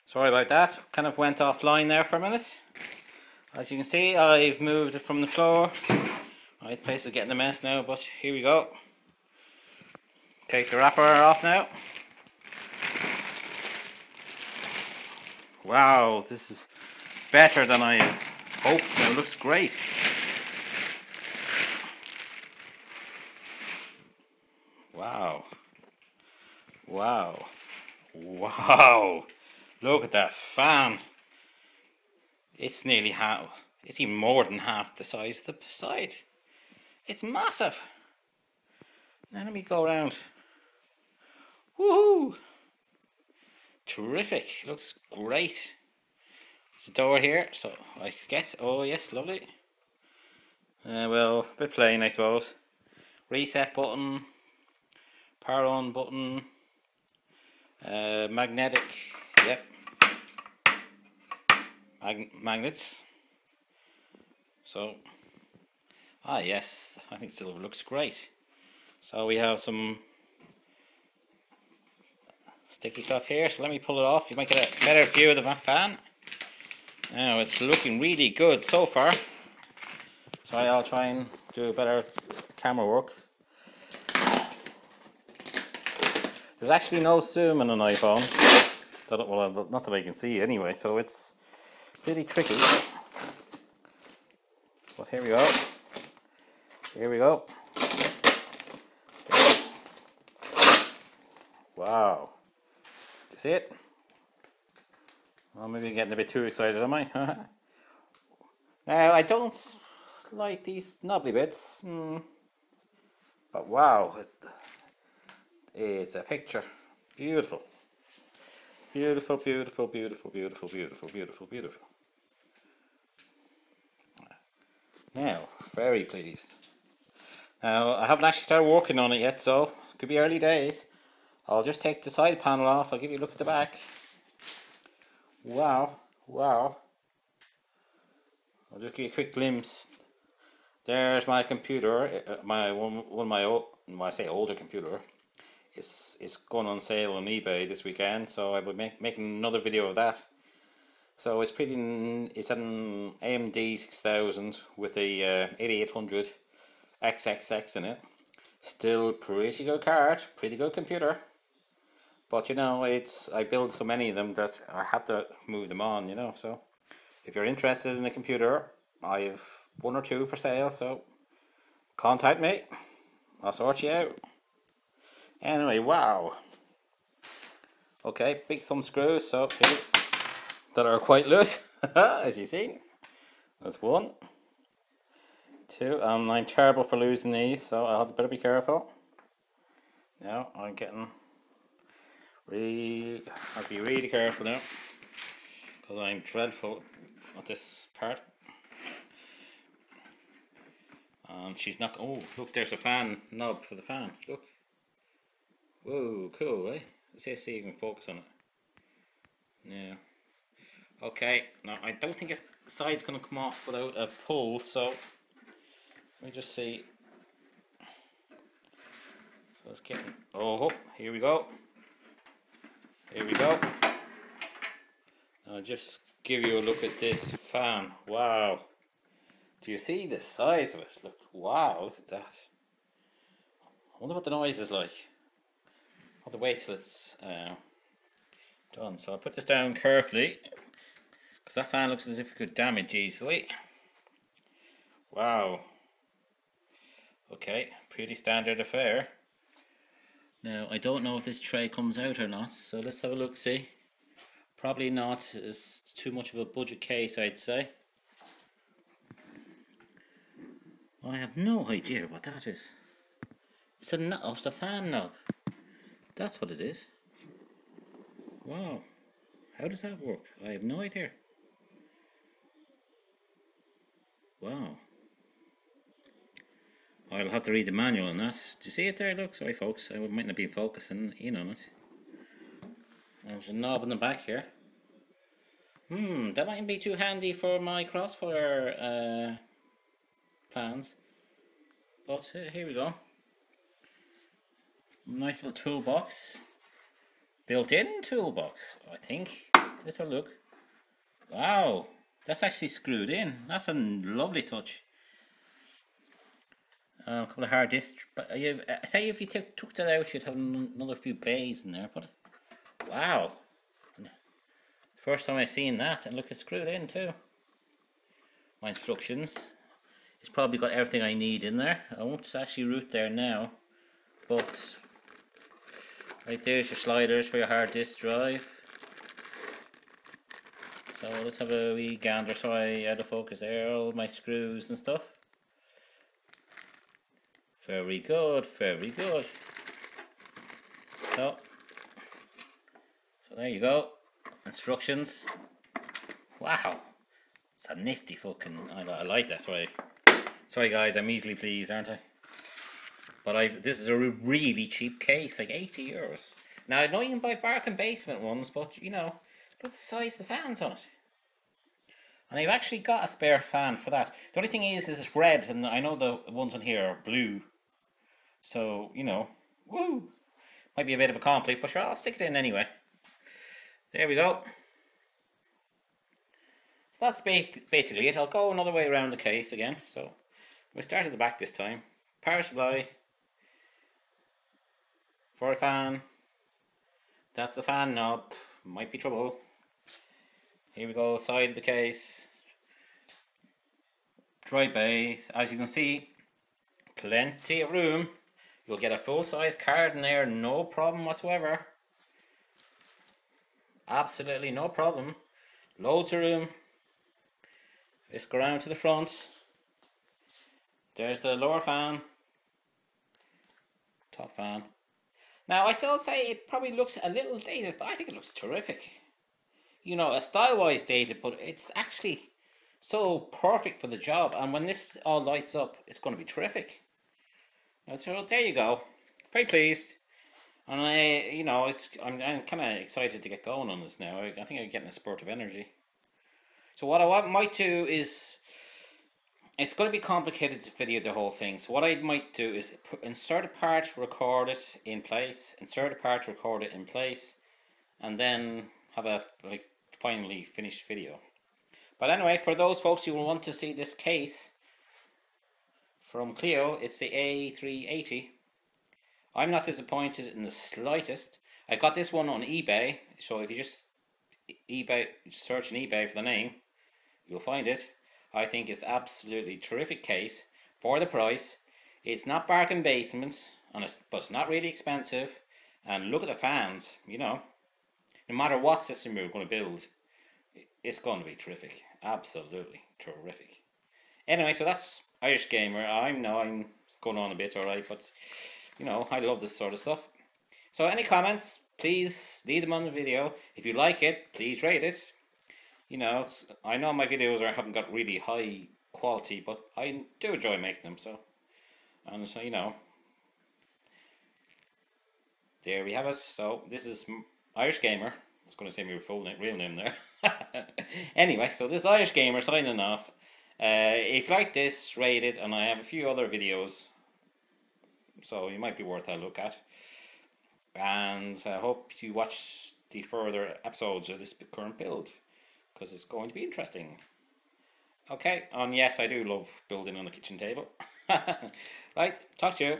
Sorry about that, kind of went offline there for a minute. As you can see, I've moved it from the floor. My place is getting a mess now, but here we go. Take the wrapper off now. Wow, this is better than I hoped. Now it looks great. Wow. Wow. Wow. Look at that fan. It's nearly half, it's even more than half the size of the side. It's massive. Now let me go around. Woohoo! Terrific. Looks great. There's a door here, so I guess, oh yes, lovely. Well, a bit plain I suppose. Reset button. Power on button. Magnetic, yep. Magnets. So, yes, I think silver looks great. So we have some sticky stuff here, so let me pull it off. You might get a better view of the fan. Now it's looking really good so far. So I'll try and do a better camera work. There's actually no zoom in an iPhone. Well, not that I can see anyway, so it's pretty tricky. But here we go. Here we go. Wow. Do you see it? Well, maybe I'm getting a bit too excited, am I? Now, I don't like these knobbly bits. But wow. It's a picture. Beautiful. Beautiful, beautiful, beautiful, beautiful, beautiful, beautiful, beautiful. Now, very pleased. Now, I haven't actually started working on it yet, so it could be early days. I'll just take the side panel off. I'll give you a look at the back. Wow, wow. I'll just give you a quick glimpse. There's my computer. One of my old, when I say older computer, is going on sale on eBay this weekend, so I will be making another video of that. So it's an AMD 6000 with a 8800 XXX in it. Still pretty good card, pretty good computer. But you know, I build so many of them that I have to move them on, you know. So if you're interested in a computer, I have one or two for sale, so contact me. I'll sort you out. Anyway, wow. Okay, big thumb screws, so here, that are quite loose, as you see. That's one. Two, I'm terrible for losing these, so I'll better be careful. Now, I'm getting really, I'll be really careful now, because I'm dreadful at this part. And she's not, oh, look, there's a fan knob for the fan, look. Whoa, cool, eh? Let's see if you can focus on it. Yeah. Okay, now I don't think its side's going to come off without a pull, so let me just see. So it's getting, oh, here we go. Here we go. I'll just give you a look at this fan. Wow. Do you see the size of it? Look, wow, look at that. I wonder what the noise is like. I'll have to wait till it's done. So I'll put this down carefully, because that fan looks as if it could damage easily. Wow. Okay, pretty standard affair. Now, I don't know if this tray comes out or not, so let's have a look, see. Probably not. It's too much of a budget case, I'd say. I have no idea what that is. It's a fan knob. That's what it is. Wow. How does that work? I have no idea. Wow. I'll have to read the manual on that. Do you see it there? Look, sorry folks, I might not be focusing in on it. There's a knob in the back here. That mightn't be too handy for my crossfire plans. But here we go. Nice little toolbox. built-in toolbox, I think. Let's have a look. Wow, that's actually screwed in. That's a lovely touch. A couple of hard disks. But say if you took that out, you'd have another few bays in there. But wow, first time I've seen that. And look, it's screwed in too. My instructions. It's probably got everything I need in there. I won't actually root there now, but right there's your sliders for your hard disk drive. So let's have a wee gander. Sorry, out of focus there. All my screws and stuff. Very good, very good. So there you go. Instructions. Wow, it's a nifty fucking. I like that. Sorry guys, I'm easily pleased, aren't I? But this is a really cheap case, like €80. Now I know you can buy Bargain Basement ones, but you know, look at the size of the fans on it. And I've actually got a spare fan for that. The only thing is it's red, and I know the ones on here are blue. So, you know, woo! Might be a bit of a conflict, but sure, I'll stick it in anyway. There we go. So that's basically it. I'll go another way around the case again. So, we start at the back this time. Power supply. For a fan. That's the fan knob. Might be trouble. Here we go, side of the case. Dry base. As you can see, plenty of room. You'll get a full-size card in there, no problem whatsoever. Absolutely no problem. Loads of room. Let's go around to the front. There's the lower fan. Top fan. Now, I still say it probably looks a little dated, but I think it looks terrific. You know, style-wise dated, but it's actually so perfect for the job. And when this all lights up, it's going to be terrific. So there you go. Very pleased. And you know, I'm kind of excited to get going on this now. I think I'm getting a spurt of energy. So what I might do is, it's going to be complicated to video the whole thing. So what I might do is insert a part, record it in place, insert a part, record it in place, and then have a finally finished video. But anyway, for those folks who want to see this case from Clio, it's the A380. I'm not disappointed in the slightest. I got this one on eBay, so if you just search on eBay for the name, you'll find it. I think it's absolutely terrific case for the price. It's not Bargain Basement, but it's not really expensive. And look at the fans, you know. No matter what system you're going to build, it's going to be terrific. Absolutely terrific. Anyway, so that's Irish Gamer. I'm going on a bit, alright, but you know, I love this sort of stuff. So any comments, please leave them on the video. If you like it, please rate it. You know, I know my videos haven't got really high quality, but I do enjoy making them, so you know, there we have it. So this is Irish Gamer. I was going to say my real name there. Anyway, so this is Irish Gamer signing off. If you like this, rate it, and I have a few other videos, so you might be worth a look at. And I hope you watch the further episodes of this current build, because it's going to be interesting. Okay, and yes, I do love building on the kitchen table. Right, talk to you.